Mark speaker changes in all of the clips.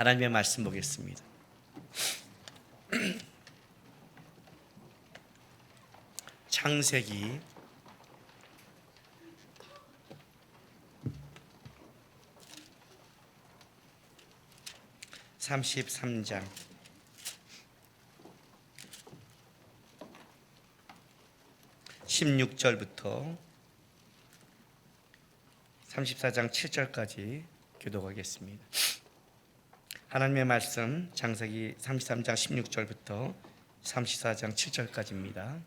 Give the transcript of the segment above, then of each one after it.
Speaker 1: 하나님의 말씀 보겠습니다. 창세기 33장 16절부터 34장 7절까지 교독하겠습니다. 하나님의 말씀 창세기 33장 16절부터 34장 7절까지입니다.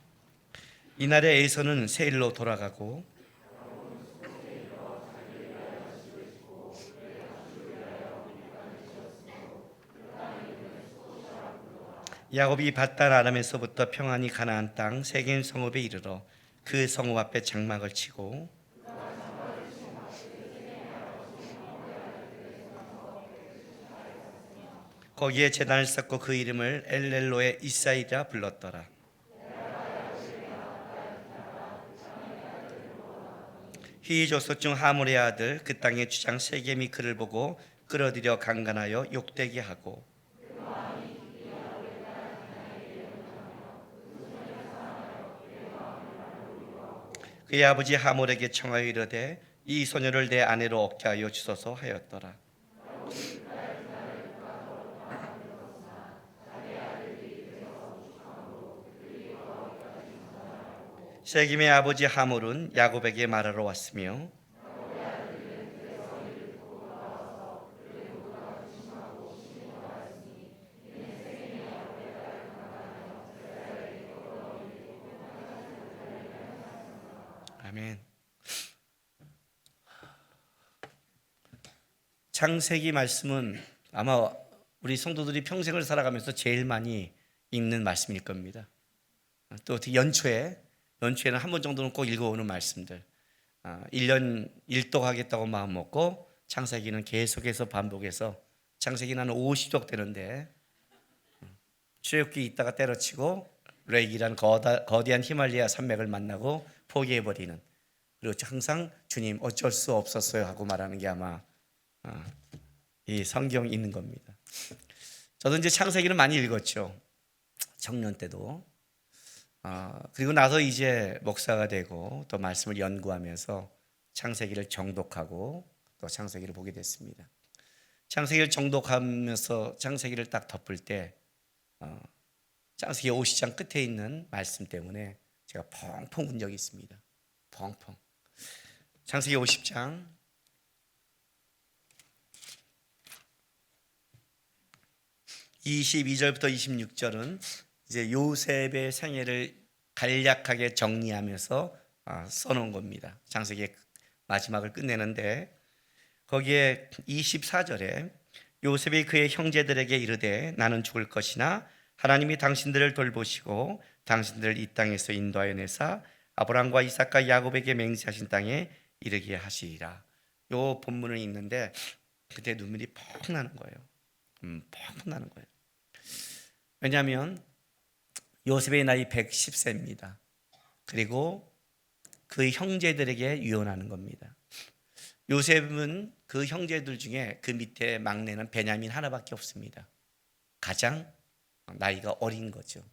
Speaker 1: 이날에 에서는 세일로 돌아가고 야곱이 밧단 아람에서부터 평안히 가나안 땅 세겜 성읍에 이르러 그 성읍 앞에 장막을 치고 거기에 제단을 쌓고 그 이름을 엘렐로의 이사이라 불렀더라. 히조소 중 하물의 아들 그 땅의 주장 세겜이 그를 보고 끌어들여 강간하여 욕되게 하고 그의 아버지 하몰에게 청하여 이르되 이 소녀를 내 아내로 얻게 하여 주소서 하였더라. 세겜의 아버지 하몰은 야곱에게 말하러 왔으며 아멘. 창세기 말씀은 아마 우리 성도들이 평생을 살아가면서 제일 많이 읽는 말씀일 겁니다. 또 어떻게 연초에는 한 번 정도는 꼭 읽어오는 말씀들. 1년 일독하겠다고 마음 먹고 창세기는 계속해서 반복해서 창세기는 한 50쪽 되는데 출애굽기 있다가 때려치고 렉이란 거대한 히말라야 산맥을 만나고 포기해버리는, 그리고 항상 주님 어쩔 수 없었어요 하고 말하는 게 아마 이 성경 있는 겁니다. 저도 이제 창세기를 많이 읽었죠. 청년 때도. 그리고 나서 이제 목사가 되고 또 말씀을 연구하면서 창세기를 정독하고 또 창세기를 보게 됐습니다. 창세기를 정독하면서 창세기를 딱 덮을 때 창세기 50장 끝에 있는 말씀 때문에 제가 펑펑 운 적이 있습니다. 펑펑. 창세기 50장 22절부터 26절은 이제 요셉의 생애를 간략하게 정리하면서 써놓은 겁니다. 창세기의 마지막을 끝내는데 거기에 24절에 요셉이 그의 형제들에게 이르되 나는 죽을 것이나 하나님이 당신들을 돌보시고 당신들을 이 땅에서 인도하여 내사 아브라함과 이삭과 야곱에게 맹세하신 땅에 이르게 하시리라. 요 본문을 읽는데 그때 눈물이 펑 나는 거예요. 펑 나는 거예요. 왜냐하면 요셉의 나이 110세입니다. 그리고 그 형제들에게 유언하는 겁니다. 요셉은 그 형제들 중에 그 밑에 막내는 베냐민 하나밖에 없습니다. 가장 나이가 어린 거죠.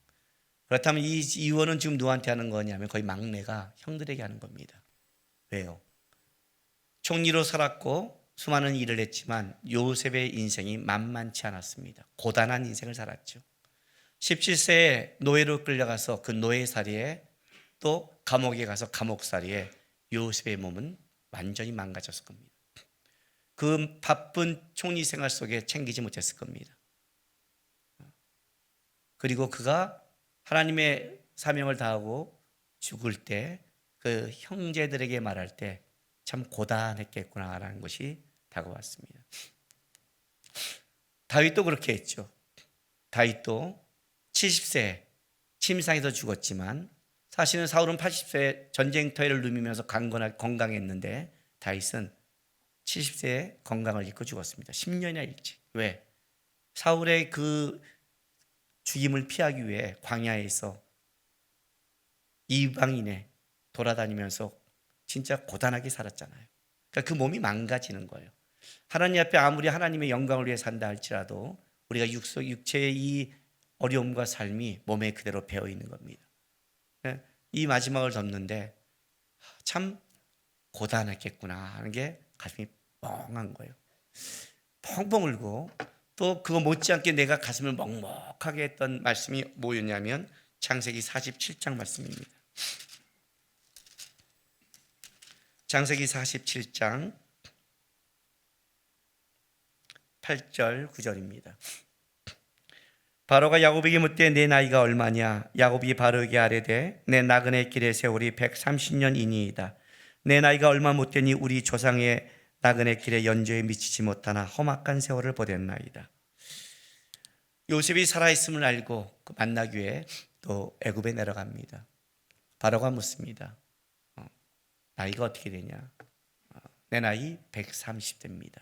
Speaker 1: 그렇다면 이 유언은 지금 누구한테 하는 거냐면 거의 막내가 형들에게 하는 겁니다. 왜요? 총리로 살았고 수많은 일을 했지만 요셉의 인생이 만만치 않았습니다. 고단한 인생을 살았죠. 17세에 노예로 끌려가서 그 노예살이에 또 감옥에 가서 감옥살이에 요셉의 몸은 완전히 망가졌을 겁니다. 그 바쁜 총리 생활 속에 챙기지 못했을 겁니다. 그리고 그가 하나님의 사명을 다하고 죽을 때 그 형제들에게 말할 때 참 고단했겠구나라는 것이 다가왔습니다. 다윗도 그렇게 했죠. 다윗도 70세 침상에서 죽었지만 사실은 사울은 80세에 전쟁터를 누비면서 건강했는데 다윗은 70세에 건강을 잃고 죽었습니다. 10년이나 일찍. 왜? 사울의 그 죽임을 피하기 위해 광야에서 이방인에 돌아다니면서 진짜 고단하게 살았잖아요. 그러니까 그 몸이 망가지는 거예요. 하나님 앞에 아무리 하나님의 영광을 위해 산다 할지라도 우리가 육체의 이 어려움과 삶이 몸에 그대로 배어 있는 겁니다. 이 마지막을 덮는데 참 고단했겠구나 하는 게 가슴이 뻥한 거예요. 펑펑 울고, 또 그거 못지않게 내가 가슴을 먹먹하게 했던 말씀이 뭐였냐면 창세기 47장 말씀입니다. 창세기 47장 8절 9절입니다. 바로가 야곱에게 묻되 내 나이가 얼마냐? 야곱이 바로에게 아뢰되 내 나그네 길의 세월이 130년이니이다. 내 나이가 얼마 못되니 우리 조상의 나그네 길의 연조에 미치지 못하나 험악한 세월을 보냈나이다. 요셉이 살아있음을 알고 그 만나기 위해 또 애굽에 내려갑니다. 바로가 묻습니다. 나이가 어떻게 되냐? 내 나이 130대입니다.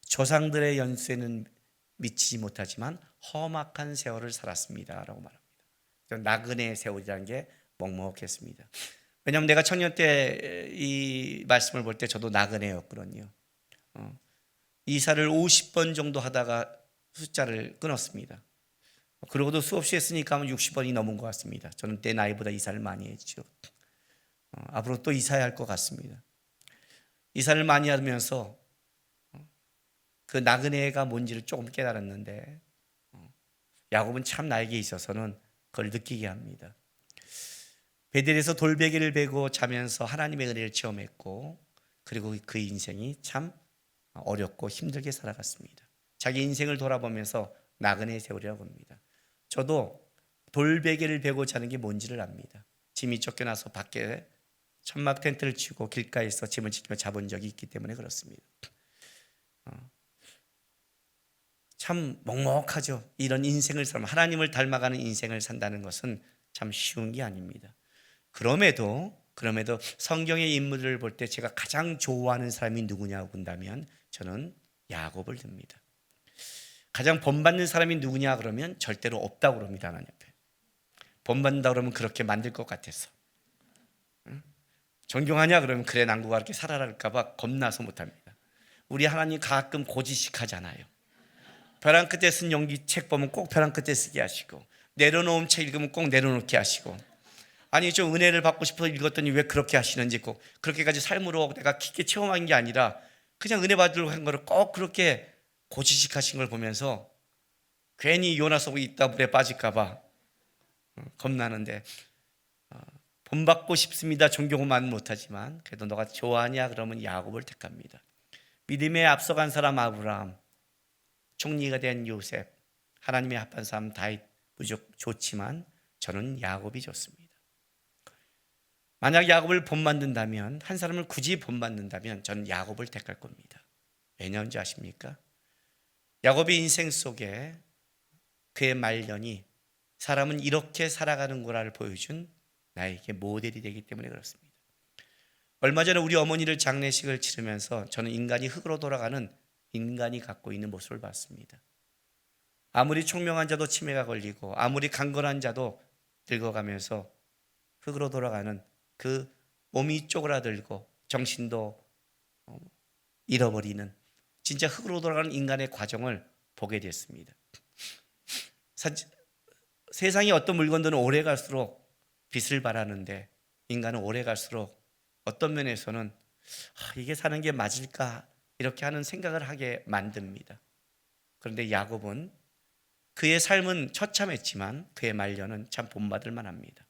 Speaker 1: 조상들의 연수에는 미치지 못하지만 험악한 세월을 살았습니다 라고 말합니다. 나그네의 세월이라는 게 먹먹했습니다. 왜냐하면 내가 청년 때 이 말씀을 볼 때 저도 나그네였거든요. 이사를 50번 정도 하다가 숫자를 끊었습니다. 그러고도 수없이 했으니까 60번이 넘은 것 같습니다. 저는 내 나이보다 이사를 많이 했죠. 앞으로 또 이사해야 할 것 같습니다. 이사를 많이 하면서 그 나그네가 뭔지를 조금 깨달았는데 야곱은 참 나에게 있어서는 그걸 느끼게 합니다. 베델에서 돌베개를 베고 자면서 하나님의 은혜를 체험했고, 그리고 그 인생이 참 어렵고 힘들게 살아갔습니다. 자기 인생을 돌아보면서 나그네의 세월이라고 합니다. 저도 돌베개를 베고 자는 게 뭔지를 압니다. 짐이 쫓겨나서 밖에 천막 텐트를 치고 길가에서 짐을 지키며 자본 적이 있기 때문에 그렇습니다. 참 먹먹하죠. 이런 인생을 살면, 하나님을 닮아가는 인생을 산다는 것은 참 쉬운 게 아닙니다. 그럼에도 성경의 인물을 볼 때 제가 가장 좋아하는 사람이 누구냐고 본다면 저는 야곱을 듭니다. 가장 본받는 사람이 누구냐 그러면 절대로 없다고 그럽니다. 하나님 앞에 본받는다 그러면 그렇게 만들 것 같아서, 존경하냐 그러면 그래 난구가 그렇게 살아날까 봐 겁나서 못합니다. 우리 하나님 가끔 고지식 하잖아요. 벼랑 끝에 쓴 용기 책 보면 꼭 벼랑 끝에 쓰게 하시고, 내려놓은 책 읽으면 꼭 내려놓게 하시고, 아니 좀 은혜를 받고 싶어서 읽었더니 왜 그렇게 하시는지, 꼭 그렇게까지 삶으로 내가 깊게 체험한 게 아니라 그냥 은혜 받으려고 한 거를 꼭 그렇게 고지식하신 걸 보면서 괜히 요나 속에 있다 물에 빠질까 봐 겁나는데, 본받고 싶습니다. 존경만 못하지만 그래도 너가 좋아하냐 그러면 야곱을 택합니다. 믿음에 앞서간 사람 아브라함, 총리가 된 요셉, 하나님의 합한 사람 다윗 무척 좋지만 저는 야곱이 좋습니다. 만약 야곱을 본받는다면, 한 사람을 굳이 본받는다면 저는 야곱을 택할 겁니다. 왜냐한지 아십니까? 야곱의 인생 속에 그의 말년이 사람은 이렇게 살아가는 거라를 보여준 나에게 모델이 되기 때문에 그렇습니다. 얼마 전에 우리 어머니를 장례식을 치르면서 저는 인간이 흙으로 돌아가는 인간이 갖고 있는 모습을 봤습니다. 아무리 총명한 자도 치매가 걸리고, 아무리 강건한 자도 늙어가면서 흙으로 돌아가는, 그 몸이 쪼그라들고 정신도 잃어버리는 진짜 흙으로 돌아가는 인간의 과정을 보게 됐습니다. 세상에 어떤 물건들은 오래 갈수록 빛을 발하는데, 인간은 오래 갈수록 어떤 면에서는 이게 사는 게 맞을까 이렇게 하는 생각을 하게 만듭니다. 그런데 야곱은 그의 삶은 처참했지만 그의 말년은 참 본받을 만합니다.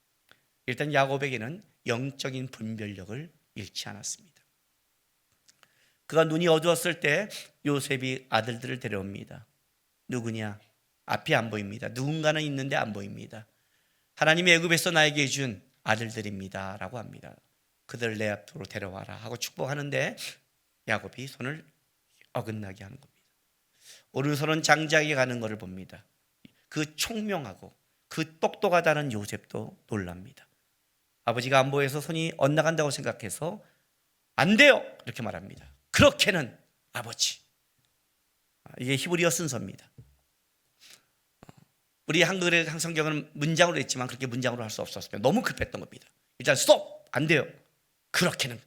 Speaker 1: 일단 야곱에게는 영적인 분별력을 잃지 않았습니다. 그가 눈이 어두웠을 때 요셉이 아들들을 데려옵니다. 누구냐? 앞이 안 보입니다. 누군가는 있는데 안 보입니다. 하나님이 애굽에서 나에게 준 아들들입니다 라고 합니다. 그들 내 앞으로 데려와라 하고 축복하는데 야곱이 손을 어긋나게 하는 겁니다. 오른손은 장자에게 가는 것을 봅니다. 그 총명하고 그 똑똑하다는 요셉도 놀랍니다. 아버지가 안 보여서 손이 엇나간다고 생각해서 안 돼요 이렇게 말합니다. 그렇게는 아버지. 이게 히브리어 순서입니다. 우리 한글의 성경은 문장으로 했지만 그렇게 문장으로 할 수 없었어요. 너무 급했던 겁니다. 일단 스톱! 안 돼요. 그렇게는.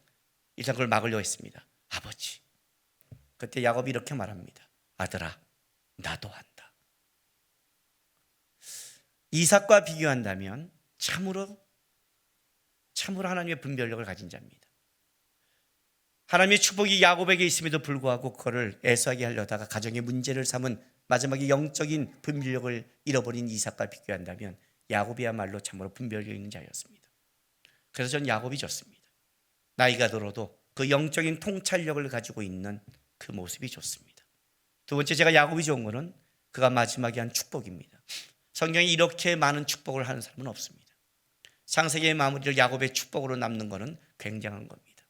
Speaker 1: 일단 그걸 막으려고 했습니다. 아버지. 그때 야곱이 이렇게 말합니다. 아들아, 나도 한다. 이삭과 비교한다면 참으로 하나님의 분별력을 가진 자입니다. 하나님의 축복이 야곱에게 있음에도 불구하고 그거를 애수하게 하려다가 가정의 문제를 삼은 마지막에 영적인 분별력을 잃어버린 이삭과 비교한다면 야곱이야말로 참으로 분별력 있는 자였습니다. 그래서 전 야곱이 좋습니다. 나이가 들어도 그 영적인 통찰력을 가지고 있는 그 모습이 좋습니다. 두 번째, 제가 야곱이 좋은 것은 그가 마지막에 한 축복입니다. 성경에 이렇게 많은 축복을 하는 사람은 없습니다. 창세기의 마무리를 야곱의 축복으로 남는 것은 굉장한 겁니다.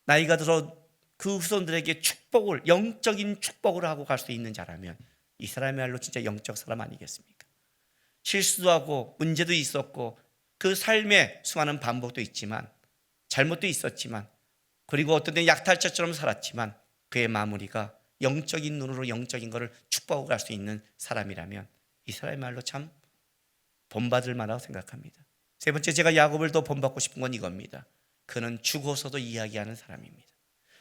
Speaker 1: 나이가 들어 그 후손들에게 축복을, 영적인 축복을 하고 갈 수 있는 자라면 이 사람이야말로 진짜 영적 사람 아니겠습니까? 실수도 하고 문제도 있었고 그 삶에 수많은 반복도 있지만 잘못도 있었지만 그리고 어떤 때는 약탈자처럼 살았지만 그의 마무리가 영적인 눈으로 영적인 것을 축복하고 갈 수 있는 사람이라면 이 사람이야말로 참 본받을 만하다고 생각합니다. 세 번째, 제가 야곱을 더 본받고 싶은 건 이겁니다. 그는 죽어서도 이야기하는 사람입니다.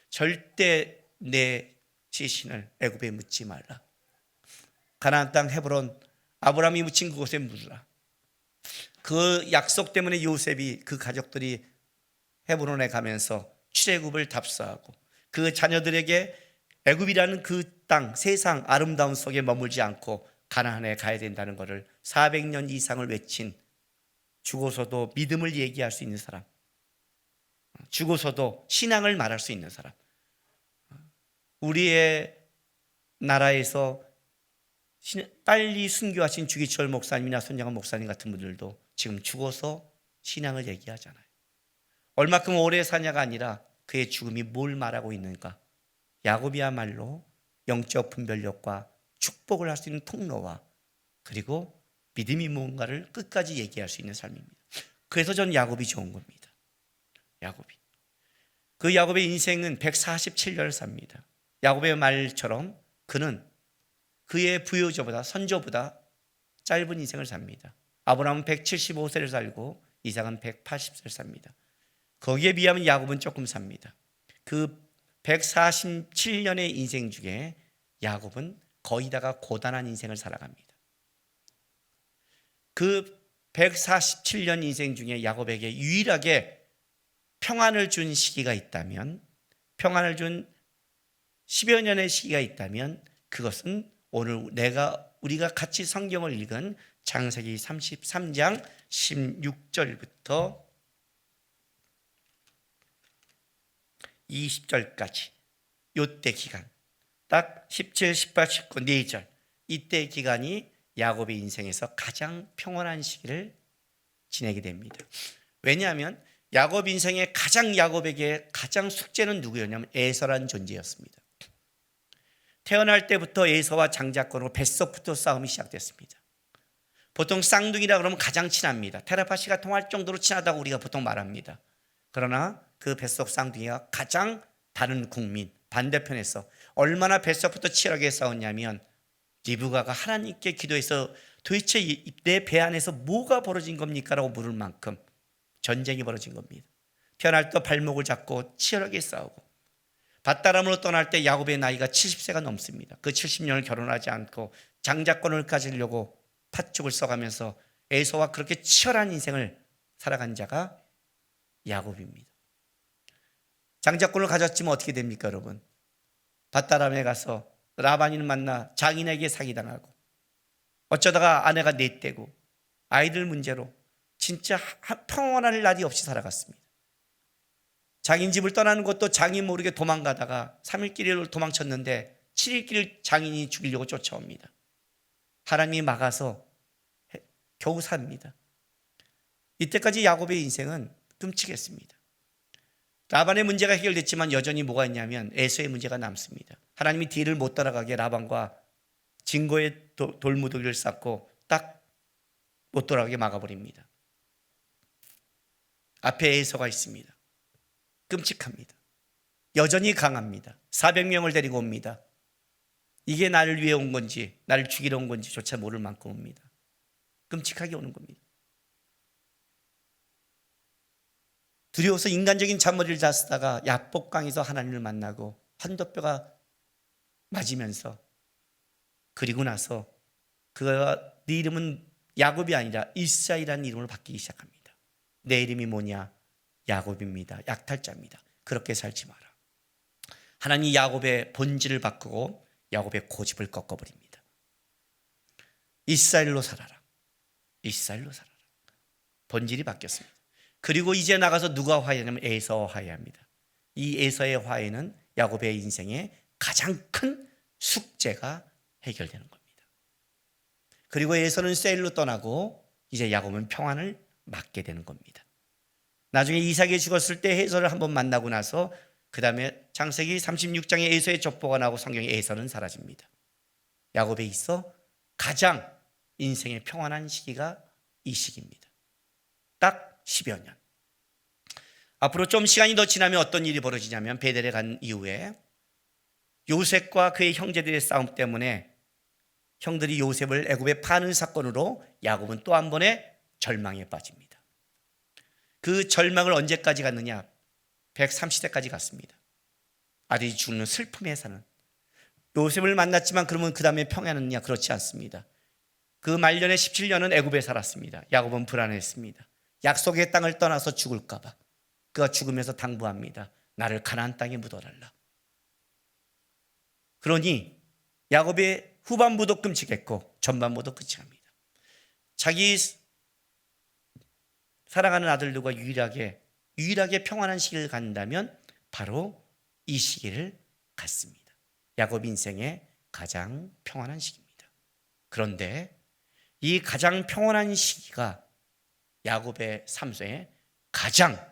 Speaker 1: 절대 내 시신을 애굽에 묻지 말라. 가나안 땅 헤브론 아브라함이 묻힌 그곳에 묻으라. 그 약속 때문에 요셉이 그 가족들이 헤브론에 가면서 출애굽을 답사하고 그 자녀들에게 애굽이라는 그 땅, 세상 아름다움 속에 머물지 않고 가나안에 가야 된다는 것을 400년 이상을 외친, 죽어서도 믿음을 얘기할 수 있는 사람, 죽어서도 신앙을 말할 수 있는 사람. 우리의 나라에서 빨리 순교하신 주기철 목사님이나 손정한 목사님 같은 분들도 지금 죽어서 신앙을 얘기하잖아요. 얼마큼 오래 사냐가 아니라 그의 죽음이 뭘 말하고 있는가. 야곱이야말로 영적 분별력과 축복을 할 수 있는 통로와 그리고 믿음이 뭔가를 끝까지 얘기할 수 있는 삶입니다. 그래서 전 야곱이 좋은 겁니다. 야곱이. 그 야곱의 인생은 147년을 삽니다. 야곱의 말처럼 그는 그의 부여자보다 선조보다 짧은 인생을 삽니다. 아브라함은 175세를 살고 이삭은 180세를 삽니다. 거기에 비하면 야곱은 조금 삽니다. 그 147년의 인생 중에 야곱은 거의 다가 고단한 인생을 살아갑니다. 그 147년 인생 중에 야곱에게 유일하게 평안을 준 시기가 있다면, 평안을 준 10여 년의 시기가 있다면 그것은 오늘 우리가 같이 성경을 읽은 창세기 33장 16절부터 20절까지 요때 기간, 딱 17, 18, 19, 4절 이때 기간이 야곱의 인생에서 가장 평온한 시기를 지내게 됩니다. 왜냐하면 야곱 인생의 야곱에게 가장 숙제는 누구였냐면 에서라는 존재였습니다. 태어날 때부터 에서와 장자권으로 뱃속부터 싸움이 시작됐습니다. 보통 쌍둥이라 그러면 가장 친합니다. 텔레파시가 통할 정도로 친하다고 우리가 보통 말합니다. 그러나 그 뱃속 쌍둥이가 가장 다른 국민 반대편에서 얼마나 뱃속부터 치열하게 싸웠냐면 리브가가 하나님께 기도해서 도대체 내 배 안에서 뭐가 벌어진 겁니까? 라고 물을 만큼 전쟁이 벌어진 겁니다. 태어날 때 발목을 잡고 치열하게 싸우고 밧다람으로 떠날 때 야곱의 나이가 70세가 넘습니다. 그 70년을 결혼하지 않고 장자권을 가지려고 팥죽을 써가면서 에서와 그렇게 치열한 인생을 살아간 자가 야곱입니다. 장자권을 가졌지만 어떻게 됩니까, 여러분? 밧다람에 가서 라반이를 만나 장인에게 사기당하고 어쩌다가 아내가 넷되고 아이들 문제로 진짜 평온할 날이 없이 살아갔습니다. 장인 집을 떠나는 것도 장인 모르게 도망가다가 3일 길을 도망쳤는데 7일 길 장인이 죽이려고 쫓아옵니다. 하나님이 막아서 겨우 삽니다. 이때까지 야곱의 인생은 끔찍했습니다. 라반의 문제가 해결됐지만 여전히 뭐가 있냐면 에서의 문제가 남습니다. 하나님이 뒤를 못 따라가게 라반과 증거의 돌무더기를 쌓고 딱 못 돌아가게 막아버립니다. 앞에 에서가 있습니다. 끔찍합니다. 여전히 강합니다. 400명을 데리고 옵니다. 이게 나를 위해 온 건지 나를 죽이러 온 건지조차 모를 만큼 옵니다. 끔찍하게 오는 겁니다. 두려워서 인간적인 잔머리를 다 쓰다가 야복강에서 하나님을 만나고 환도뼈가 맞으면서, 그리고 나서 그가 네 이름은 야곱이 아니라 이스라엘이라는 이름으로 바뀌기 시작합니다. 내 이름이 뭐냐? 야곱입니다. 약탈자입니다. 그렇게 살지 마라. 하나님이 야곱의 본질을 바꾸고 야곱의 고집을 꺾어버립니다. 이스라엘로 살아라. 이스라엘로 살아라. 본질이 바뀌었습니다. 그리고 이제 나가서 누가 화해하냐면 에서와 화해합니다. 이 에서의 화해는 야곱의 인생의 가장 큰 숙제가 해결되는 겁니다. 그리고 에서는 세일로 떠나고 이제 야곱은 평안을 맞게 되는 겁니다. 나중에 이삭이 죽었을 때 에서를 한번 만나고 나서 그 다음에 창세기 36장에 에서의 족보가 나오고 성경에 에서는 사라집니다. 야곱에 있어 가장 인생의 평안한 시기가 이 시기입니다. 딱 10여 년. 앞으로 좀 시간이 더 지나면 어떤 일이 벌어지냐면, 베델에 간 이후에 요셉과 그의 형제들의 싸움 때문에 형들이 요셉을 애굽에 파는 사건으로 야곱은 또 한 번의 절망에 빠집니다. 그 절망을 언제까지 갔느냐? 130세까지 갔습니다. 아들이 죽는 슬픔에 사는. 요셉을 만났지만 그러면 그 다음에 평안했느냐? 그렇지 않습니다. 그 말년에 17년은 애굽에 살았습니다. 야곱은 불안했습니다. 약속의 땅을 떠나서 죽을까 봐. 그가 죽으면서 당부합니다. 나를 가나안 땅에 묻어달라. 그러니 야곱의 후반부도 끔찍했고 전반부도 끔찍합니다. 자기 사랑하는 아들들과 유일하게 평안한 시기를 간다면 바로 이 시기를 갖습니다. 야곱 인생의 가장 평안한 시기입니다. 그런데 이 가장 평안한 시기가 야곱의 삶 속에 가장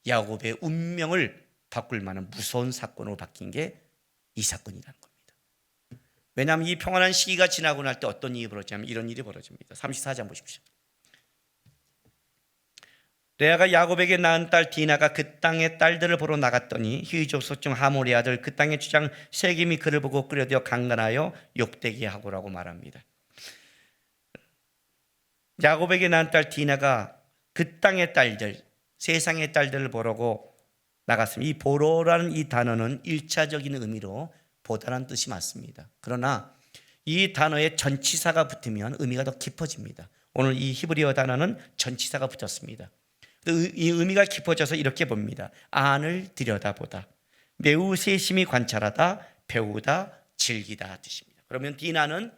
Speaker 1: 야곱의 운명을 바꿀 만한 무서운 사건으로 바뀐 게 이 사건이라는 겁니다. 왜냐하면 이 평안한 시기가 지나고 날 때 어떤 일이 벌어지냐면 이런 일이 벌어집니다. 34장 보십시오. 레아가 야곱에게 낳은 딸 디나가 그 땅의 딸들을 보러 나갔더니 히위 족속 중 하몰의 아들 그 땅의 주장 세겜이 그를 보고 끌어들여 강간하여 욕되게 하고라고 말합니다. 야곱에게 낳은 딸 디나가 그 땅의 딸들, 세상의 딸들을 보러고 나갔습니다. 이 보러라는 이 단어는 1차적인 의미로 보다라는 뜻이 맞습니다. 그러나 이 단어에 전치사가 붙으면 의미가 더 깊어집니다. 오늘 이 히브리어 단어는 전치사가 붙었습니다. 이 의미가 깊어져서 이렇게 봅니다. 안을 들여다보다, 매우 세심히 관찰하다, 배우다, 즐기다 뜻입니다. 그러면 디나는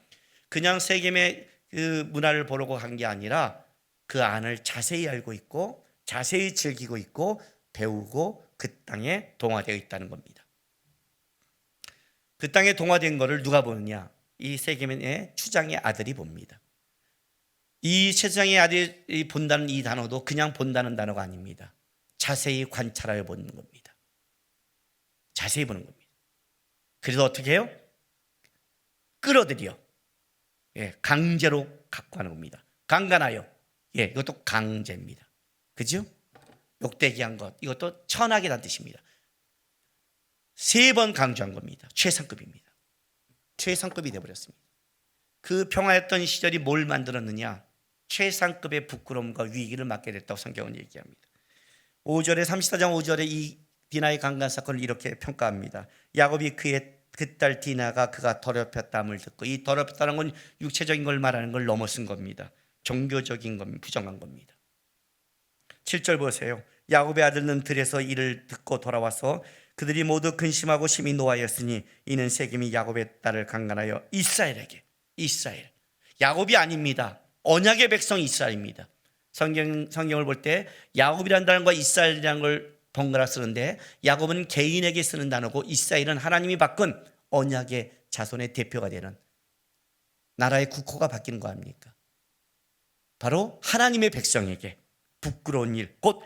Speaker 1: 그냥 세겜의 그 문화를 보려고 간 게 아니라 그 안을 자세히 알고 있고 자세히 즐기고 있고 배우고 그 땅에 동화되어 있다는 겁니다. 그 땅에 동화된 것을 누가 보느냐? 이 세겜의 추장의 아들이 봅니다. 이 추장의 아들이 본다는 이 단어도 그냥 본다는 단어가 아닙니다. 자세히 관찰하여 보는 겁니다. 자세히 보는 겁니다. 그래서 어떻게 해요? 끌어들여, 강제로 갖고 가는 겁니다. 강간하여, 이것도 강제입니다. 그죠? 욕되게 한 것, 이것도 천하게란 뜻입니다. 3번 강조한 겁니다. 최상급입니다. 최상급이 되어버렸습니다. 그 평화했던 시절이 뭘 만들었느냐? 최상급의 부끄러움과 위기를 맞게 됐다고 성경은 얘기합니다. 5절에 34장 5절에 이 디나의 강간 사건을 이렇게 평가합니다. 야곱이 그 딸 디나가 그가 더럽혔다함을 듣고, 이 더럽혔다는 건 육체적인 걸 말하는 걸 넘어선 겁니다. 종교적인 겁니다. 부정한 겁니다. 7절 보세요. 야곱의 아들은 들에서 이를 듣고 돌아와서 그들이 모두 근심하고 심히 노하였으니 이는 세겜이 야곱의 딸을 강간하여 이스라엘, 야곱이 아닙니다. 언약의 백성 이스라엘입니다. 성경을 볼 때 야곱이라는 단어가 이스라엘이라는 걸 번갈아 쓰는데, 야곱은 개인에게 쓰는 단어고 이스라엘은 하나님이 바꾼 언약의 자손의 대표가 되는 나라의 국호가 바뀌는 거 아닙니까? 바로 하나님의 백성에게 부끄러운 일, 곧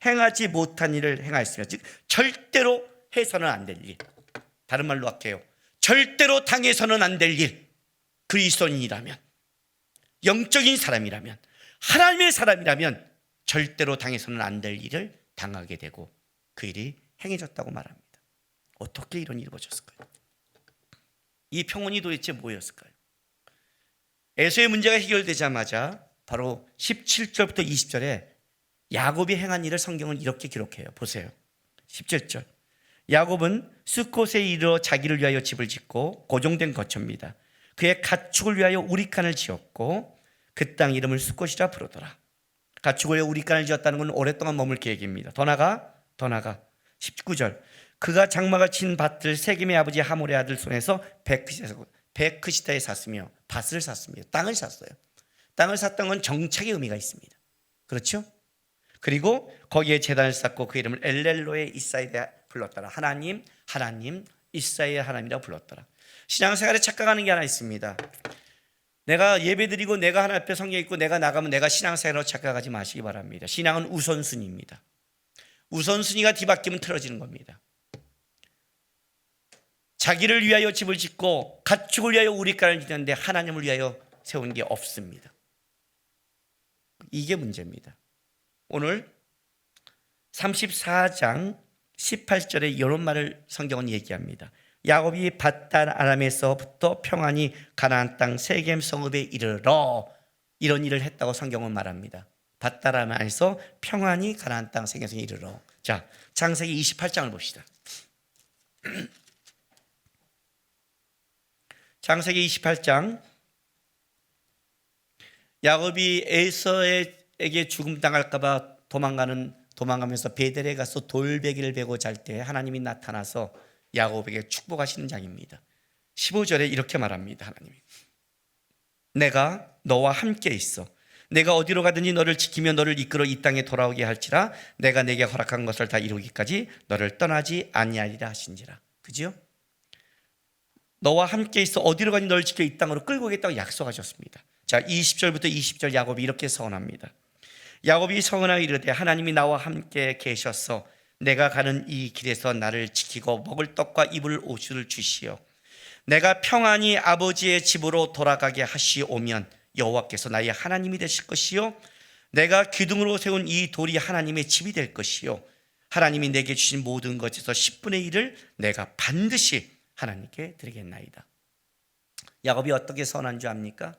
Speaker 1: 행하지 못한 일을 행하였으며, 즉 절대로 해서는 안 될 일, 다른 말로 할게요. 절대로 당해서는 안 될 일, 그리스도인이라면, 영적인 사람이라면, 하나님의 사람이라면 절대로 당해서는 안 될 일을 당하게 되고 그 일이 행해졌다고 말합니다. 어떻게 이런 일이 벌어졌을까요? 이 평온이 도대체 뭐였을까요? 에서의 문제가 해결되자마자 바로 17절부터 20절에 야곱이 행한 일을 성경은 이렇게 기록해요. 보세요. 17절. 야곱은 수콧에 이르러 자기를 위하여 집을 짓고 고정된 거처입니다. 그의 가축을 위하여 우리칸을 지었고 그 땅 이름을 수콧이라 부르더라. 가축을 위하여 우리칸을 지었다는 건 오랫동안 머물 계획입니다. 더 나가 19절. 그가 장막을 친 밭을 세겜의 아버지 하몰의 아들 손에서 베크시타에 샀으며 밭을 샀습니다. 땅을 샀어요. 땅을 샀던 건 정착의 의미가 있습니다. 그렇죠? 그리고 거기에 제단을 쌓고 그 이름을 엘렐로의 이사이라 불렀더라. 하나님 이사이의 하나님이라고 불렀더라. 신앙생활에 착각하는 게 하나 있습니다. 내가 예배드리고 내가 하나님 앞에 성경 읽고 내가 나가면 내가 신앙생활로 착각하지 마시기 바랍니다. 신앙은 우선순위입니다. 우선순위가 뒤바뀌면 틀어지는 겁니다. 자기를 위하여 집을 짓고 가축을 위하여 우리가를 짓는데 하나님을 위하여 세운 게 없습니다. 이게 문제입니다. 오늘 34장 18절에 이런 말을 성경은 얘기합니다. 야곱이 밧단 아람에서부터 평안히 가나안 땅 세겜 성읍에 이르러 이런 일을 했다고 성경은 말합니다. 밧단 아람에서 평안히 가나안 땅 세겜 성읍에 이르러. 자, 창세기 28장을 봅시다. 창세기 28장. 야곱이 에서에게 죽음 당할까 봐 도망가면서 베델에 가서 돌베개를 베고 잘 때 하나님이 나타나서 야곱에게 축복하시는 장입니다. 15절에 이렇게 말합니다. 하나님이 내가 너와 함께 있어 내가 어디로 가든지 너를 지키며 너를 이끌어 이 땅에 돌아오게 할지라 내가 내게 허락한 것을 다 이루기까지 너를 떠나지 아니하리라 하신지라. 그죠? 너와 함께 있어 어디로 가든지 너를 지켜 이 땅으로 끌고 오겠다고 약속하셨습니다. 자, 20절부터 20절 야곱이 이렇게 서원합니다. 야곱이 서원하여 이르되 하나님이 나와 함께 계셔서 내가 가는 이 길에서 나를 지키고 먹을 떡과 입을 옷을 주시오. 내가 평안히 아버지의 집으로 돌아가게 하시오면 여호와께서 나의 하나님이 되실 것이요 내가 기둥으로 세운 이 돌이 하나님의 집이 될 것이요 하나님이 내게 주신 모든 것에서 10분의 1을 내가 반드시 하나님께 드리겠나이다. 야곱이 어떻게 선한 줄 압니까?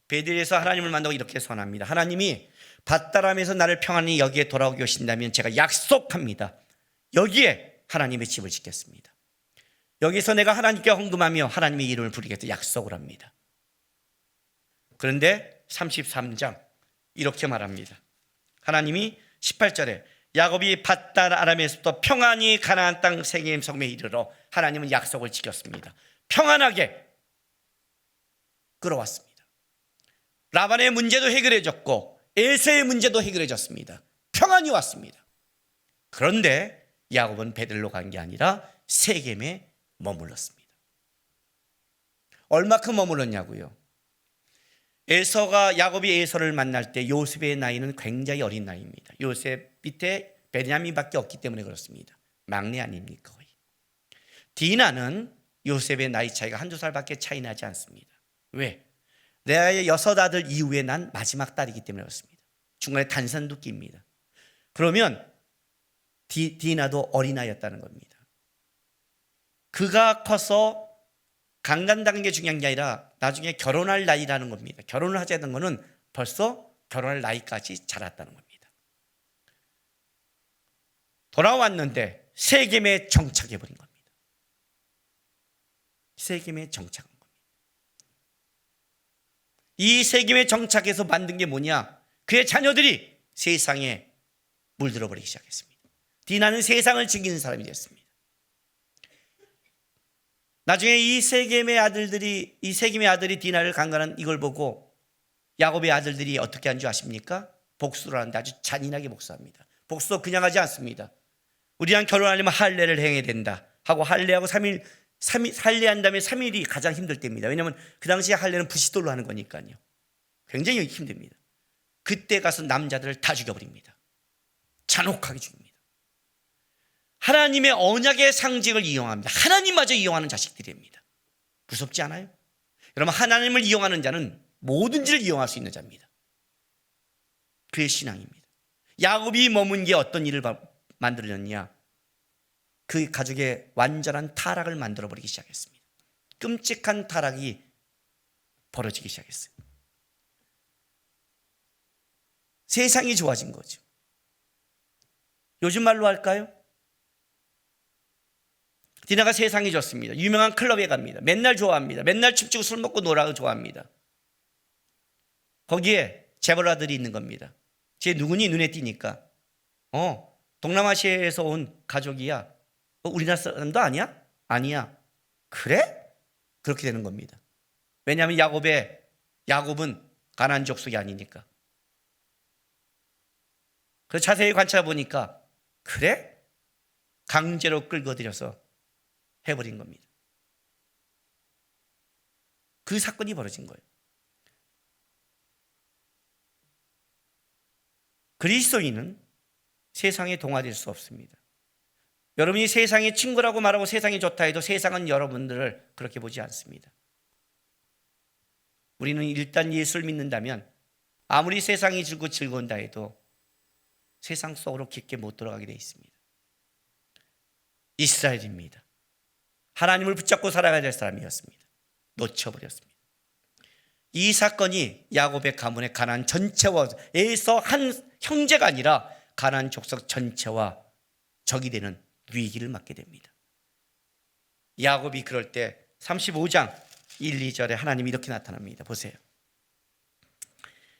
Speaker 1: 베델에서 하나님을 만나고 이렇게 선합니다. 하나님이 밧다람에서 나를 평안히 여기에 돌아오게 하신다면 제가 약속합니다. 여기에 하나님의 집을 짓겠습니다. 여기서 내가 하나님께 헌금하며 하나님의 이름을 부르겠다 약속을 합니다. 그런데 33장 이렇게 말합니다. 하나님이 18절에 야곱이 밧단 아람에서부터 평안히 가나안 땅 세겜 성에 이르러 하나님은 약속을 지켰습니다. 평안하게 끌어왔습니다. 라반의 문제도 해결해졌고 에서의 문제도 해결해졌습니다. 평안히 왔습니다. 그런데 야곱은 베들로 간 게 아니라 세겜에 머물렀습니다. 얼마큼 머물렀냐고요? 야곱이 에서를 만날 때 요셉의 나이는 굉장히 어린 나이입니다. 요셉 밑에 베냐민밖에 없기 때문에 그렇습니다. 막내 아닙니까? 거의. 디나는 요셉의 나이 차이가 한두 살밖에 차이 나지 않습니다. 왜? 레아의 6 아들 이후에 난 마지막 딸이기 때문에 그렇습니다. 중간에 단산도 낍니다. 그러면 디나도 어린아이였다는 겁니다. 그가 커서 강간당한 게 중요한 게 아니라 나중에 결혼할 나이라는 겁니다. 결혼을 하자는 거는 벌써 결혼할 나이까지 자랐다는 겁니다. 돌아왔는데 세겜에 정착해버린 겁니다. 세겜에 정착한 겁니다. 이 세겜에 정착해서 만든 게 뭐냐? 그의 자녀들이 세상에 물들어 버리기 시작했습니다. 디나는 세상을 즐기는 사람이 됐습니다. 나중에 이 세겜의 아들이 디나를 강간한 이걸 보고 야곱의 아들들이 어떻게 한 줄 아십니까? 복수를 하는데 아주 잔인하게 복수합니다. 복수 그냥 하지 않습니다. 우리랑 결혼하려면 할례를 행해야 된다 하고 할례하고 3일 할례한 다음에 3일이 가장 힘들 때입니다. 왜냐하면 그 당시에 할례는 부싯돌로 하는 거니까요. 굉장히 힘듭니다. 그때 가서 남자들을 다 죽여버립니다. 잔혹하게 죽입니다. 하나님의 언약의 상징을 이용합니다. 하나님마저 이용하는 자식들입니다. 무섭지 않아요? 여러분, 하나님을 이용하는 자는 모든지를 이용할 수 있는 자입니다. 그의 신앙입니다. 야곱이 머문 게 어떤 일을 만들었냐? 그 가족의 완전한 타락을 만들어버리기 시작했습니다. 끔찍한 타락이 벌어지기 시작했어요. 세상이 좋아진 거죠. 요즘 말로 할까요? 디나가 세상이 좋습니다. 유명한 클럽에 갑니다. 맨날 좋아합니다. 맨날 춤추고 술 먹고 놀아도 좋아합니다. 거기에 재벌 아들이 있는 겁니다. 쟤 누구니? 눈에 띄니까. 동남아시아에서 온 가족이야. 우리나라 사람도 아니야? 아니야. 그래? 그렇게 되는 겁니다. 왜냐하면 야곱은 가나안 족속이 아니니까. 그래서 자세히 관찰해 보니까 그래? 강제로 끌고들여서 해버린 겁니다. 그 사건이 벌어진 거예요. 그리스도인은 세상에 동화될 수 없습니다. 여러분이 세상의 친구라고 말하고 세상이 좋다 해도 세상은 여러분들을 그렇게 보지 않습니다. 우리는 일단 예수를 믿는다면 아무리 세상이 즐거운다 해도 세상 속으로 깊게 못 들어가게 되어 있습니다. 이스라엘입니다. 하나님을 붙잡고 살아가야 될 사람이었습니다. 놓쳐버렸습니다. 이 사건이 야곱의 가문의 가나안 전체와에서 한 형제가 아니라 가나안 족속 전체와 적이 되는 위기를 맞게 됩니다. 야곱이 그럴 때 35장 1, 2절에 하나님이 이렇게 나타납니다. 보세요.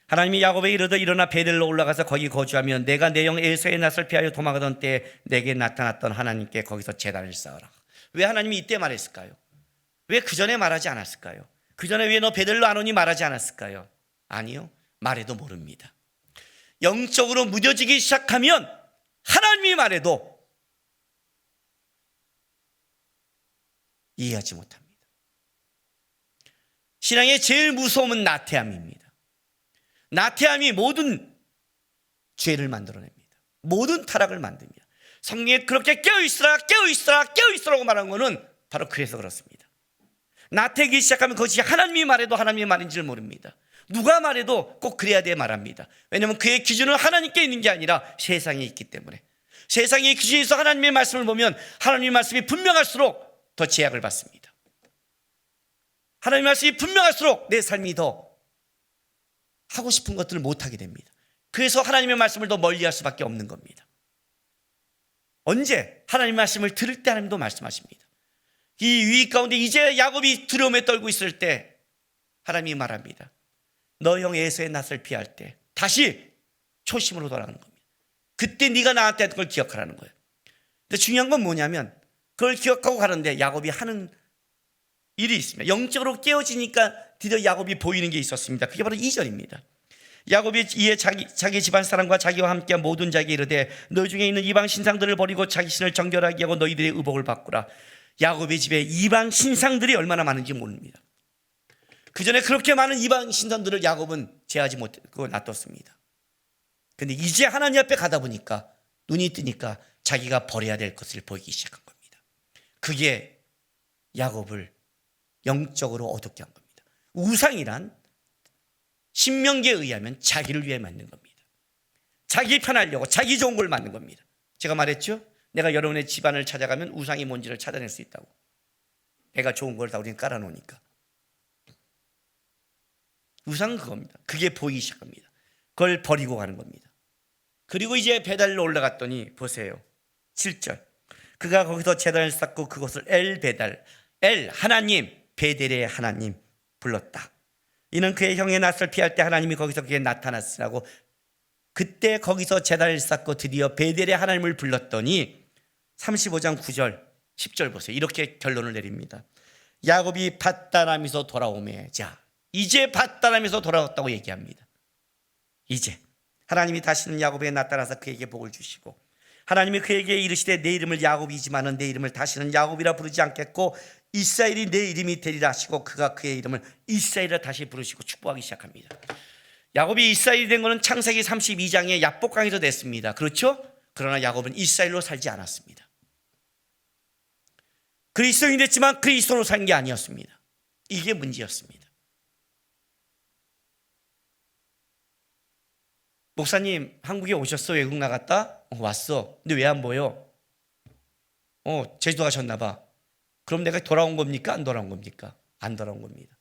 Speaker 1: 하나님이 야곱에 이르되 일어나 베델로 올라가서 거기 거주하며 내가 내 영 에서의 낯을 피하여 도망하던 때에 내게 나타났던 하나님께 거기서 제단을 쌓으라. 왜 하나님이 이때 말했을까요? 왜 그 전에 말하지 않았을까요? 그 전에 왜 너 베델로 안 오니 말하지 않았을까요? 아니요, 말해도 모릅니다. 영적으로 무뎌지기 시작하면 하나님이 말해도 이해하지 못합니다. 신앙의 제일 무서움은 나태함입니다. 나태함이 모든 죄를 만들어냅니다. 모든 타락을 만듭니다. 성경에 그렇게 깨어있으라 깨어있으라고 말한 것은 바로 그래서 그렇습니다. 나태하기 시작하면 그것이 하나님이 말해도 하나님의 말인지를 모릅니다. 누가 말해도 꼭 그래야 돼 말합니다. 왜냐하면 그의 기준은 하나님께 있는 게 아니라 세상에 있기 때문에. 세상의 기준에서 하나님의 말씀을 보면 하나님의 말씀이 분명할수록 더 제약을 받습니다. 하나님의 말씀이 분명할수록 내 삶이 더 하고 싶은 것들을 못하게 됩니다. 그래서 하나님의 말씀을 더 멀리할 수밖에 없는 겁니다. 언제? 하나님의 말씀을 들을 때 하나님도 말씀하십니다. 이 위기 가운데 이제 야곱이 두려움에 떨고 있을 때 하나님이 말합니다. 너 형 에서의 낯을 피할 때 다시 초심으로 돌아가는 겁니다. 그때 네가 나한테 했던 걸 기억하라는 거예요. 근데 중요한 건 뭐냐면 그걸 기억하고 가는데 야곱이 하는 일이 있습니다. 영적으로 깨어지니까 드디어 야곱이 보이는 게 있었습니다. 그게 바로 2절입니다. 야곱이 이에 자기 집안 사람과 자기와 함께 모든 자에게 이르되 너희 중에 있는 이방 신상들을 버리고 자기 신을 정결하게 하고 너희들의 의복을 바꾸라. 야곱의 집에 이방 신상들이 얼마나 많은지 모릅니다. 그 전에 그렇게 많은 이방 신상들을 야곱은 제하지 못하고 놔뒀습니다. 근데 이제 하나님 앞에 가다 보니까 눈이 뜨니까 자기가 버려야 될 것을 보이기 시작한 겁니다. 그게 야곱을 영적으로 어둡게 한 겁니다. 우상이란 신명기에 의하면 자기를 위해 만든 겁니다. 자기 편하려고 자기 좋은 걸 만든 겁니다. 제가 말했죠? 내가 여러분의 집안을 찾아가면 우상이 뭔지를 찾아낼 수 있다고. 내가 좋은 걸 다 우리는 깔아놓으니까. 우상은 그겁니다. 그게 보이기 시작합니다. 그걸 버리고 가는 겁니다. 그리고 이제 베델로 올라갔더니 보세요. 7절. 그가 거기서 제단을 쌓고 그곳을 엘베달, 하나님, 베델의 하나님 불렀다. 이는 그의 형의 낯을 피할 때 하나님이 거기서 그에게 나타났으라고. 그때 거기서 제단을 쌓고 드디어 베델의 하나님을 불렀더니 35장 9절 10절 보세요. 이렇게 결론을 내립니다. 야곱이 밧다람에서 돌아오매. 자, 이제 밧다람에서 돌아왔다고 얘기합니다. 이제 하나님이 다시는 야곱에게 나타나서 그에게 복을 주시고 하나님이 그에게 이르시되 내 이름을 야곱이지만은 내 이름을 다시는 야곱이라 부르지 않겠고 이스라엘이 내 이름이 되리라 하시고 그가 그의 이름을 이스라엘이라 다시 부르시고 축복하기 시작합니다. 야곱이 이스라엘이 된 것은 창세기 32장의 야복강에서 됐습니다. 그렇죠? 그러나 야곱은 이스라엘로 살지 않았습니다. 그리스도인이 됐지만 그리스도로 산 게 아니었습니다. 이게 문제였습니다. 목사님 한국에 오셨어? 외국 나갔다? 왔어. 근데 왜 안 보여? 제주도 가셨나 봐. 그럼 내가 돌아온 겁니까? 안 돌아온 겁니까? 안 돌아온 겁니다.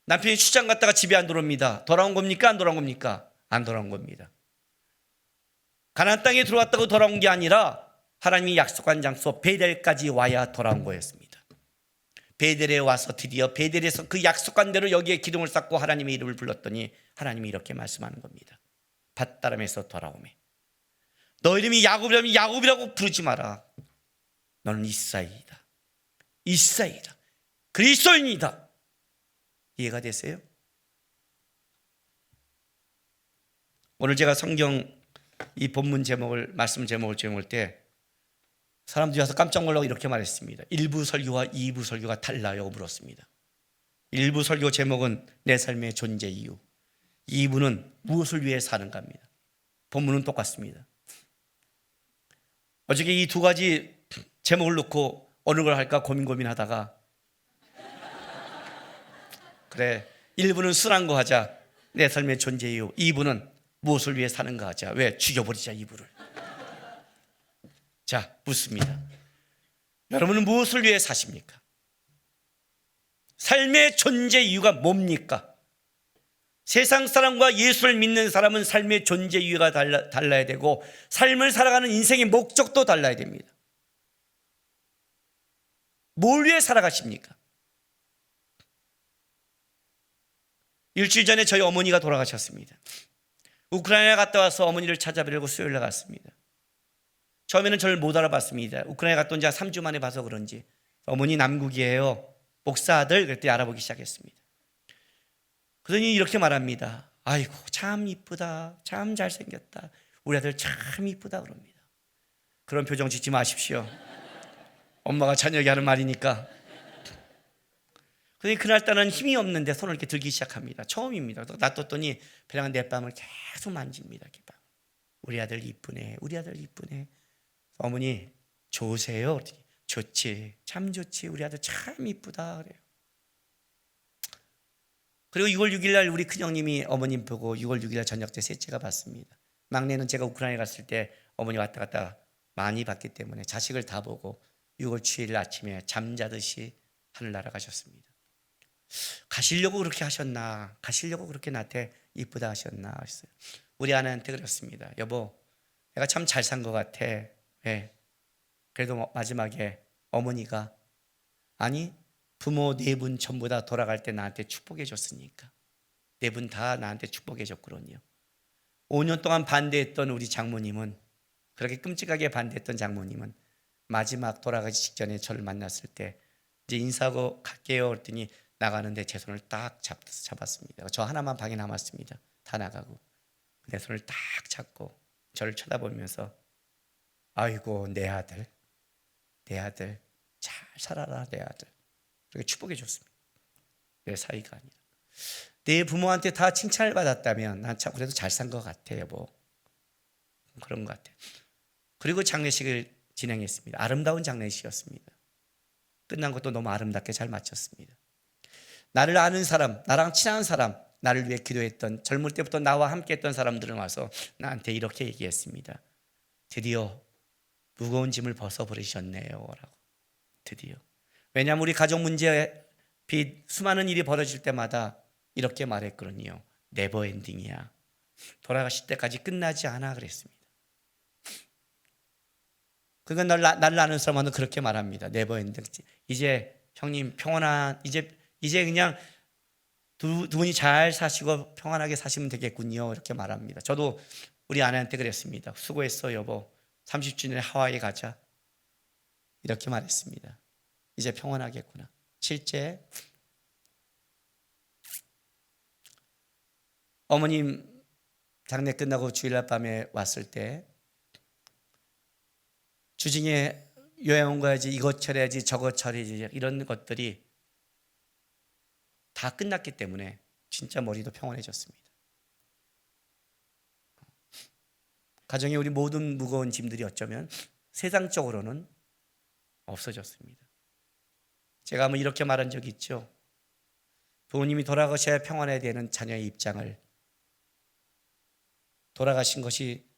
Speaker 1: 남편이 출장 갔다가 집에 안 들어옵니다. 돌아온 겁니까? 안 돌아온 겁니까? 안 돌아온 겁니다. 가나안 땅에 들어왔다고 돌아온 게 아니라 하나님이 약속한 장소 베델까지 와야 돌아온 거였습니다. 베델에 와서 드디어 베델에서 그 약속한 대로 여기에 기둥을 쌓고 하나님의 이름을 불렀더니 하나님이 이렇게 말씀하는 겁니다. 밧다람에서 돌아오매 너 이름이 야곱이라면 야곱이라고 부르지 마라. 너는 이스라엘이다. 이스라엘이다. 그리스도인이다. 이해가 되세요? 오늘 제가 성경 이 본문 제목을 말씀 제목을 정할 때 사람들이 와서 깜짝 놀라고 이렇게 말했습니다. 1부 설교와 2부 설교가 달라요 물었습니다. 1부 설교 제목은 내 삶의 존재 이유, 2부는 무엇을 위해 사는가입니다. 본문은 똑같습니다. 어저께 이 두 가지 제목을 놓고 어느 걸 할까 고민하다가 그래 1부는 순한 거 하자. 내 삶의 존재 이유. 2부는 무엇을 위해 사는가 하자. 왜? 죽여버리자 2부를. 자, 묻습니다. 여러분은 무엇을 위해 사십니까? 삶의 존재 이유가 뭡니까? 세상 사람과 예수를 믿는 사람은 삶의 존재 이유가 달라야 되고 삶을 살아가는 인생의 목적도 달라야 됩니다. 뭘 위해 살아가십니까? 일주일 전에 저희 어머니가 돌아가셨습니다. 우크라이나에 갔다 와서 어머니를 찾아뵈려고 수요일에 갔습니다. 처음에는 저를 못 알아봤습니다. 우크라이나 갔다 온 지 한 3주 만에 봐서 그런지 어머니 남국이에요. 목사 아들. 그랬더니 알아보기 시작했습니다. 그러더니 이렇게 말합니다. 아이고 참 이쁘다. 참 잘생겼다. 우리 아들 참 이쁘다 그럽니다. 그런 표정 짓지 마십시오. 엄마가 자녀에게 하는 말이니까. 그러더니 그날따라는 힘이 없는데 손을 이렇게 들기 시작합니다. 처음입니다. 놔뒀더니 배랑 내 뺨을 계속 만집니다. 이렇게 우리 아들 이쁘네. 우리 아들 이쁘네. 어머니 좋으세요? 좋지. 참 좋지. 우리 아들 참 이쁘다 그래요. 그리고 6월 6일 날 우리 큰형님이 어머님 보고 6월 6일 날 저녁 때 셋째가 봤습니다. 막내는 제가 우크라이나에 갔을 때 어머니 왔다 갔다 많이 봤기 때문에 자식을 다 보고 6월 7일 아침에 잠자듯이 하늘 날아가셨습니다. 가시려고 그렇게 하셨나? 가시려고 그렇게 나한테 이쁘다 하셨나? 하셨어요. 우리 아내한테 그랬습니다. 여보, 내가 참 잘 산 것 같아. 왜? 그래도 마지막에 어머니가 아니 부모 4분 전부 다 돌아갈 때 나한테 축복해 줬으니까 4분 다 나한테 축복해 줬거든요. 5년 동안 반대했던 우리 장모님은 그렇게 끔찍하게 반대했던 장모님은 마지막 돌아가기 직전에 저를 만났을 때 이제 인사하고 갈게요 그랬더니 나가는데 제 손을 딱 잡았습니다. 저 하나만 방에 남았습니다. 다 나가고 내 손을 딱 잡고 저를 쳐다보면서 아이고 내 아들 잘 살아라 내 아들 그렇게 축복해 줬습니다. 내 사이가 아니라 내 부모한테 다 칭찬을 받았다면 난 참 그래도 잘 산 것 같아 여보. 그런 것 같아요. 그리고 장례식을 진행했습니다. 아름다운 장례식이었습니다. 끝난 것도 너무 아름답게 잘 마쳤습니다. 나를 아는 사람, 나랑 친한 사람, 나를 위해 기도했던 젊을 때부터 나와 함께 했던 사람들은 와서 나한테 이렇게 얘기했습니다. 드디어 무거운 짐을 벗어버리셨네요 라고. 드디어. 왜냐하면 우리 가족 문제에 수많은 일이 벌어질 때마다 이렇게 말했거든요. 네버 엔딩이야. 돌아가실 때까지 끝나지 않아 그랬습니다. 그러니까 나를 아는 사람은 그렇게 말합니다. 네버 엔딩. 이제 형님 평온한 이제 그냥 두 분이 잘 사시고 평안하게 사시면 되겠군요. 이렇게 말합니다. 저도 우리 아내한테 그랬습니다. 수고했어 여보. 30주년에 하와이 가자. 이렇게 말했습니다. 이제 평온하겠구나. 실제 어머님 장례 끝나고 주일날 밤에 왔을 때 주중에 여행 온 거야지 이것 처리해야지 저것 처리해야지 이런 것들이 다 끝났기 때문에 진짜 머리도 평온해졌습니다. 가정에 우리 모든 무거운 짐들이 어쩌면 세상적으로는 없어졌습니다. 제가 한번 이렇게 말한 적이 있죠. 부모님이 돌아가셔야 평안해야 되는 자녀의 입장을 돌아가신 것이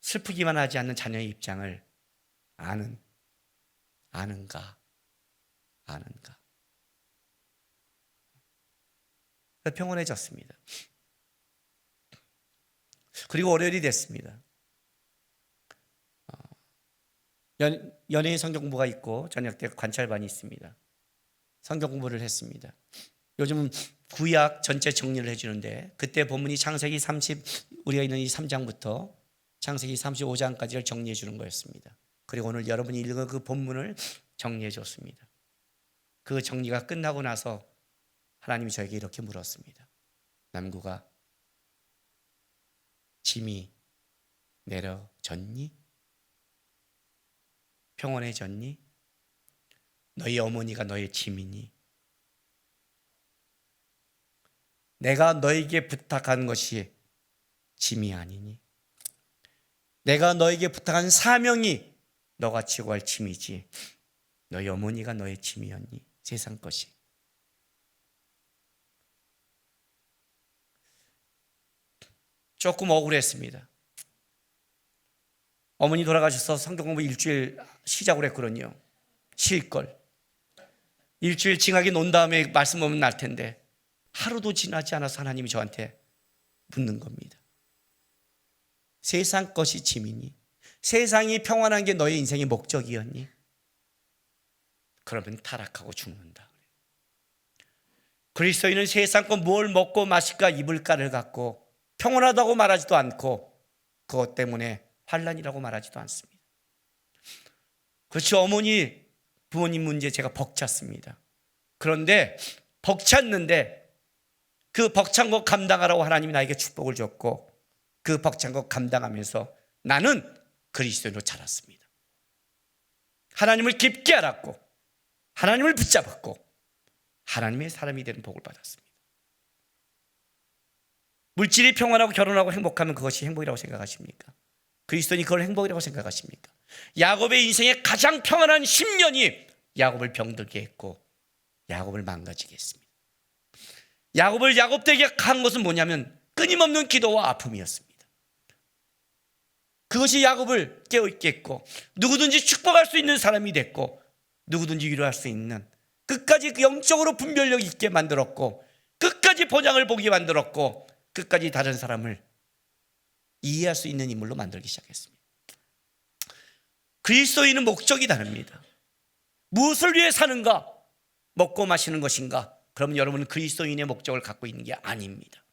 Speaker 1: 슬프기만 하지 않는 자녀의 입장을 아는가. 평온해졌습니다. 그리고 월요일이 됐습니다. 연예인 성경 공부가 있고 저녁 때 관찰반이 있습니다. 성경 공부를 했습니다. 요즘은 구약 전체 정리를 해주는데 그때 본문이 창세기 30 우리가 있는 이 3장부터 창세기 35장까지를 정리해 주는 거였습니다. 그리고 오늘 여러분이 읽은 그 본문을 정리해 줬습니다. 그 정리가 끝나고 나서 하나님이 저에게 이렇게 물었습니다. 남구가 짐이 내려졌니? 평온해졌니? 너희 어머니가 너의 짐이니? 내가 너에게 부탁한 것이 짐이 아니니? 내가 너에게 부탁한 사명이 너가 지고 할 짐이지 너희 어머니가 너의 짐이었니? 세상 것이. 조금 억울했습니다. 어머니 돌아가셔서 성경 공부 일주일 시작을 했거든요. 쉴걸. 일주일 징하게 논 다음에 말씀 오면 날 텐데 하루도 지나지 않아서 하나님이 저한테 묻는 겁니다. 세상 것이 짐이니? 세상이 평안한 게 너의 인생의 목적이었니? 그러면 타락하고 죽는다. 그리스도인은 세상 것 뭘 먹고 마실까 입을까를 갖고 평온하다고 말하지도 않고 그것 때문에 환난이라고 말하지도 않습니다. 그렇죠. 어머니 부모님 문제 제가 벅찼습니다. 그런데 벅찼는데 그 벅찬 것 감당하라고 하나님이 나에게 축복을 줬고 그 벅찬 것 감당하면서 나는 그리스도인으로 자랐습니다. 하나님을 깊게 알았고 하나님을 붙잡았고 하나님의 사람이 되는 복을 받았습니다. 물질이 평안하고 결혼하고 행복하면 그것이 행복이라고 생각하십니까? 그리스도인이 그걸 행복이라고 생각하십니까? 야곱의 인생의 가장 평안한 10년이 야곱을 병들게 했고 야곱을 망가지게 했습니다. 야곱을 야곱되게 한 것은 뭐냐면 끊임없는 기도와 아픔이었습니다. 그것이 야곱을 깨어있게 했고 누구든지 축복할 수 있는 사람이 됐고 누구든지 위로할 수 있는 끝까지 영적으로 분별력 있게 만들었고 끝까지 본향을 보게 만들었고 끝까지 다른 사람을 이해할 수 있는 인물로 만들기 시작했습니다. 그리스도인은 목적이 다릅니다. 무엇을 위해 사는가? 먹고 마시는 것인가? 그러면 여러분은 그리스도인의 목적을 갖고 있는 게 아닙니다.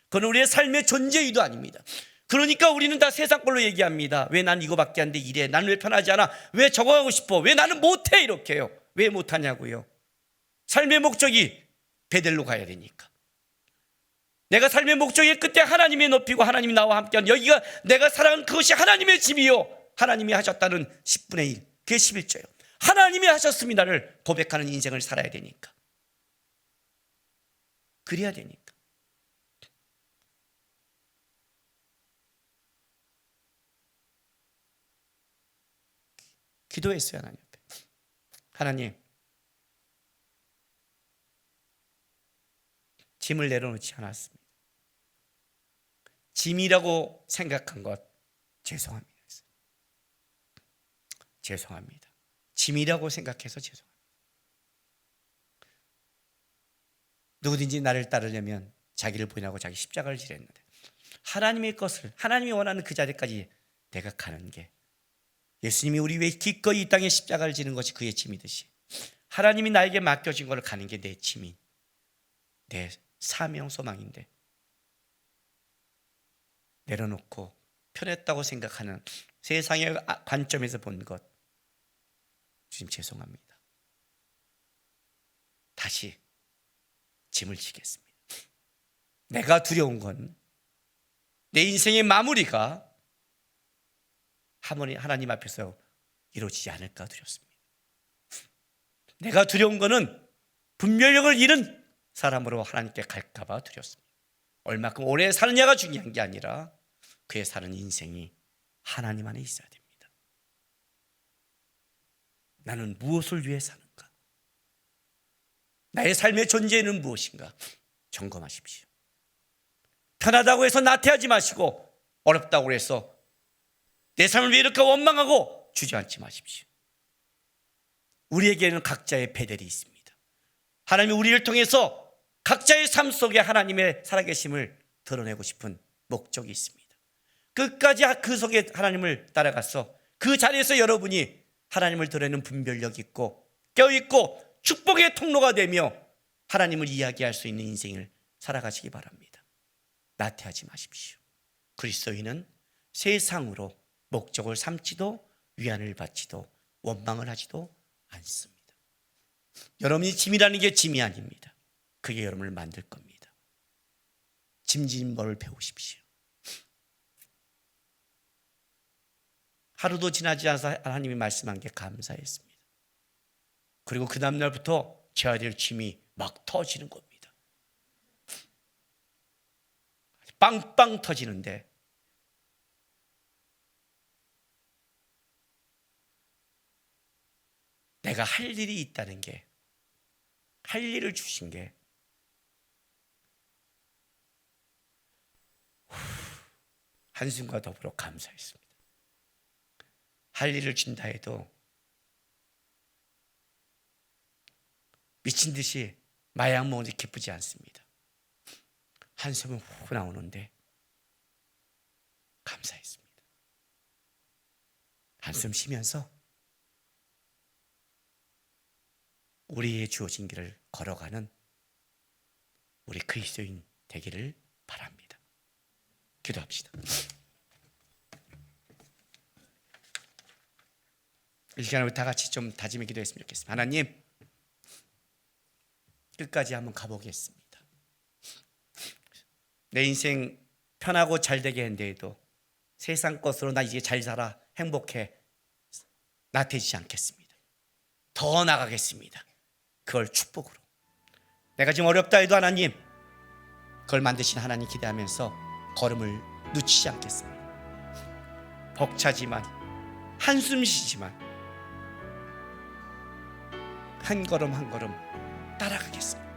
Speaker 1: 그건 우리의 삶의 존재의도 아닙니다. 그러니까 우리는 다 세상 걸로 얘기합니다. 왜 난 이거밖에 안 돼? 이래. 나는 왜 편하지 않아? 왜 저거 하고 싶어? 왜 나는 못해? 이렇게요. 왜 못하냐고요? 삶의 목적이 베델로 가야 되니까. 내가 삶의 목적의 끝에 하나님이 높이고 하나님이 나와 함께한 여기가 내가 살아간 그것이 하나님의 집이요 하나님이 하셨다는 10분의 1 그게 11조예요. 하나님이 하셨습니다를 고백하는 인생을 살아야 되니까. 그래야 되니까. 기도했어요. 하나님 앞에. 하나님, 짐을 내려놓지 않았습니다. 짐이라고 생각한 것 죄송합니다. 죄송합니다. 짐이라고 생각해서 죄송합니다. 누구든지 나를 따르려면 자기를 부인하고 자기 십자가를 지랬는데 하나님의 것을 하나님이 원하는 그 자리까지 내가 가는 게 예수님이 우리 위해 기꺼이 이 땅에 십자가를 지는 것이 그의 짐이듯이 하나님이 나에게 맡겨진 것을 가는 게 내 짐이 내 사명 소망인데 내려놓고 편했다고 생각하는 세상의 관점에서 본 것 주님 죄송합니다. 다시 짐을 지겠습니다. 내가 두려운 건 내 인생의 마무리가 하나님 앞에서 이루어지지 않을까 두렵습니다. 내가 두려운 거는 분별력을 잃은 사람으로 하나님께 갈까 봐 두렵습니다. 얼마큼 오래 사느냐가 중요한 게 아니라 그의 사는 인생이 하나님 안에 있어야 됩니다. 나는 무엇을 위해 사는가? 나의 삶의 존재는 무엇인가? 점검하십시오. 편하다고 해서 나태하지 마시고 어렵다고 해서 내 삶을 왜 이렇게 원망하고 주저앉지 마십시오. 우리에게는 각자의 베델이 있습니다. 하나님이 우리를 통해서 각자의 삶 속에 하나님의 살아계심을 드러내고 싶은 목적이 있습니다. 끝까지 그 속에 하나님을 따라가서 그 자리에서 여러분이 하나님을 드러내는 분별력 있고 깨어있고 축복의 통로가 되며 하나님을 이야기할 수 있는 인생을 살아가시기 바랍니다. 나태하지 마십시오. 그리스도인은 세상으로 목적을 삼지도 위안을 받지도 원망을 하지도 않습니다. 여러분이 짐이라는 게 짐이 아닙니다. 그게 여러분을 만들 겁니다. 짐짓벌을 배우십시오. 하루도 지나지 않아서 하나님이 말씀한 게 감사했습니다. 그리고 그 다음날부터 져야 될 짐이 막 터지는 겁니다. 빵빵 터지는데 내가 할 일이 있다는 게, 할 일을 주신 게 한숨과 더불어 감사했습니다. 할 일을 준다 해도 미친 듯이 마약 먹는지 기쁘지 않습니다. 한숨은 후 나오는데 감사했습니다. 한숨 쉬면서 우리의 주어진 길을 걸어가는 우리 그리스도인 되기를 바랍니다. 기도합시다. 이 시간에 우리 다 같이 좀 다짐의 기도했으면 좋겠습니다. 하나님, 끝까지 한번 가보겠습니다. 내 인생 편하고 잘 되게 했는데도 세상 것으로 나 이제 잘 살아 행복해 나태해지지 않겠습니다. 더 나가겠습니다. 그걸 축복으로. 내가 지금 어렵다 해도 하나님, 그걸 만드신 하나님 기대하면서 걸음을 늦추지 않겠습니다. 벅차지만, 한숨 쉬지만 한 걸음 한 걸음 따라가겠습니다.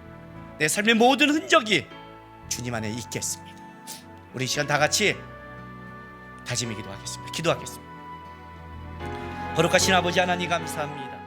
Speaker 1: 내 삶의 모든 흔적이 주님 안에 있겠습니다. 우리 이 시간 다 같이 다짐의 기도하겠습니다. 기도하겠습니다. 거룩하신 아버지 하나님 감사합니다.